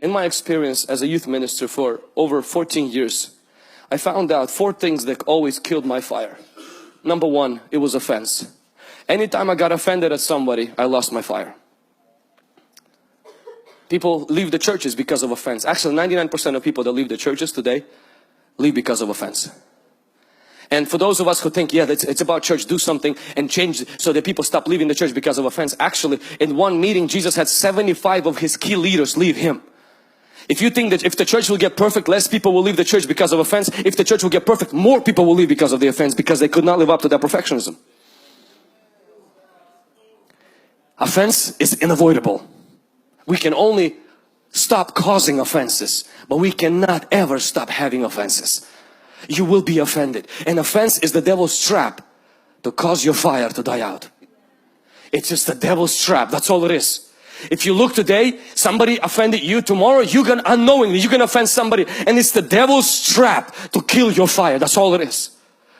In my experience as a youth minister for over 14 years, I found out 4 things that always killed my fire. Number 1, it was offense. Anytime I got offended at somebody, I lost my fire. People leave the churches because of offense. Actually, 99% of people that leave the churches today leave because of offense. And for those of us who think, yeah, it's about church, do something and change so that people stop leaving the church because of offense. Actually, in one meeting, Jesus had 75 of His key leaders leave Him. If you think that if the church will get perfect, less people will leave the church because of offense. If the church will get perfect, more people will leave because of the offense, because they could not live up to their perfectionism. Offense is unavoidable. We can only stop causing offenses, but we cannot ever stop having offenses. You will be offended. And offense is the devil's trap to cause your fire to die out. It's just the devil's trap. That's all it is. If you look today, somebody offended you, tomorrow you're gonna unknowingly, you're gonna offend somebody, and it's the devil's trap to kill your fire. That's all it is.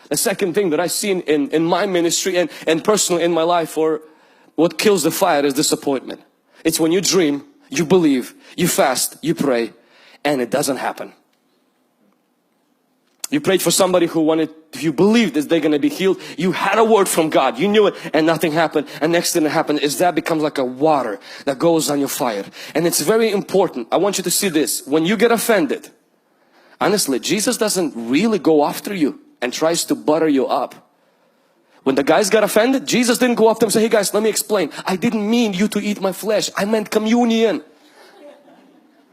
The second thing that I've seen in my ministry and personally in my life, or what kills the fire, is disappointment. It's when you dream, you believe, you fast, you pray, and it doesn't happen. You prayed for somebody who wanted, you believed that they're going to be healed. You had a word from God. You knew it and nothing happened. And next thing that happened is that becomes like a water that goes on your fire. And it's very important. I want you to see this. When you get offended, honestly, Jesus doesn't really go after you and tries to butter you up. When the guys got offended, Jesus didn't go up to them and say, hey guys, let me explain. I didn't mean you to eat my flesh. I meant communion.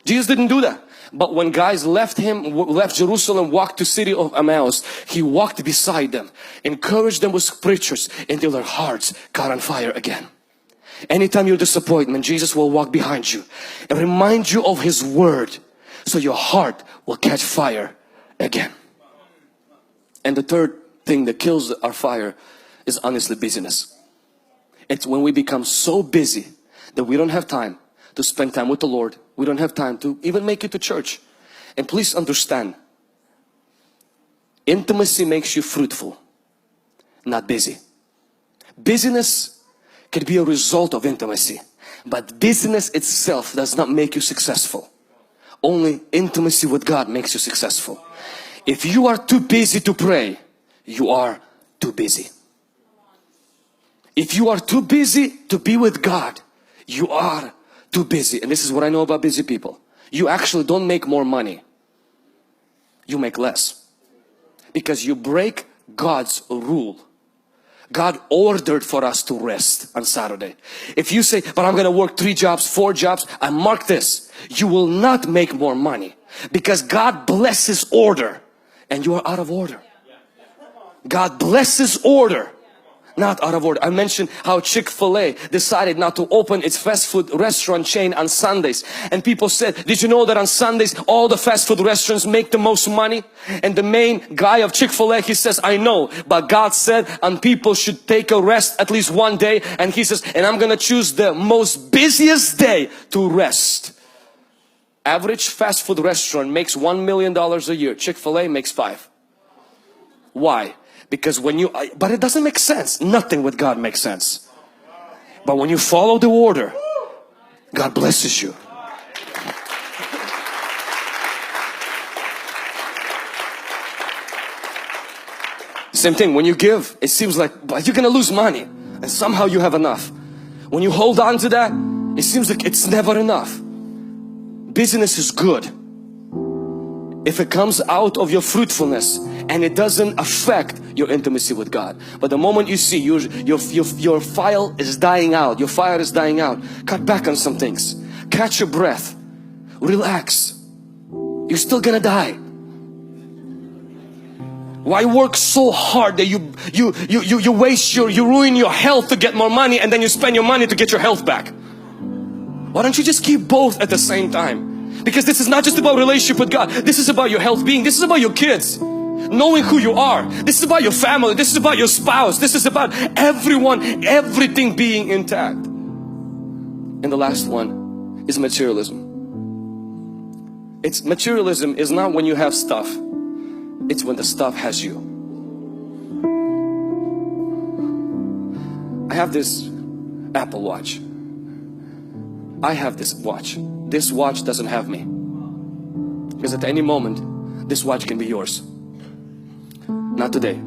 Jesus didn't do that. But when guys left Jerusalem, walked to city of Emmaus, He walked beside them, encouraged them with scriptures until their hearts got on fire again. Anytime you're disappointed, Jesus will walk behind you and remind you of His word, so your heart will catch fire again. And the third thing that kills our fire is honestly busyness. It's when we become so busy that we don't have time to spend time with the Lord. We don't have time to even make it to church. And please understand, intimacy makes you fruitful, not busy. Busyness can be a result of intimacy, but busyness itself does not make you successful. Only intimacy with God makes you successful. If you are too busy to pray, you are too busy. If you are too busy to be with God, you are too busy. And this is what I know about busy people. You actually don't make more money. You make less. Because you break God's rule. God ordered for us to rest on Saturday. If you say, but I'm going to work 3 jobs, 4 jobs, I mark this. You will not make more money. Because God blesses order and you are out of order. God blesses order, not out of order. I mentioned how Chick-fil-A decided not to open its fast food restaurant chain on Sundays. And people said, did you know that on Sundays all the fast food restaurants make the most money? And the main guy of Chick-fil-A, he says, I know, but God said and people should take a rest at least one day. And he says, and I'm gonna choose the most busiest day to rest. Average fast food restaurant makes $1 million a year. Chick-fil-A makes 5. Why? Because when you, but it doesn't make sense. Nothing with God makes sense. But when you follow the order, God blesses you. Same thing, when you give, it seems like you're gonna lose money and somehow you have enough. When you hold on to that, it seems like it's never enough. Business is good if it comes out of your fruitfulness and it doesn't affect your intimacy with God. But the moment you see your fire is dying out, your fire is dying out, cut back on some things. Catch your breath. Relax. You're still gonna die. Why work so hard that you waste you ruin your health to get more money, and then you spend your money to get your health back? Why don't you just keep both at the same time? Because this is not just about relationship with God. This is about your health being. This is about your kids. Knowing who you are. This is about your family. This is about your spouse. This is about everyone, everything being intact. And the last one is materialism. Materialism is not when you have stuff. It's when the stuff has you. I have this Apple Watch. I have this watch. this watch doesn't have me. Because at any moment, this watch can be yours. Not today.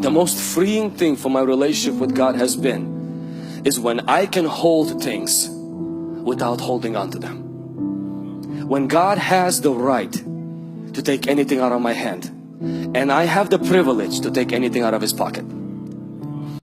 The most freeing thing for my relationship with God has been is when I can hold things without holding on to them. When God has the right to take anything out of my hand, and I have the privilege to take anything out of His pocket.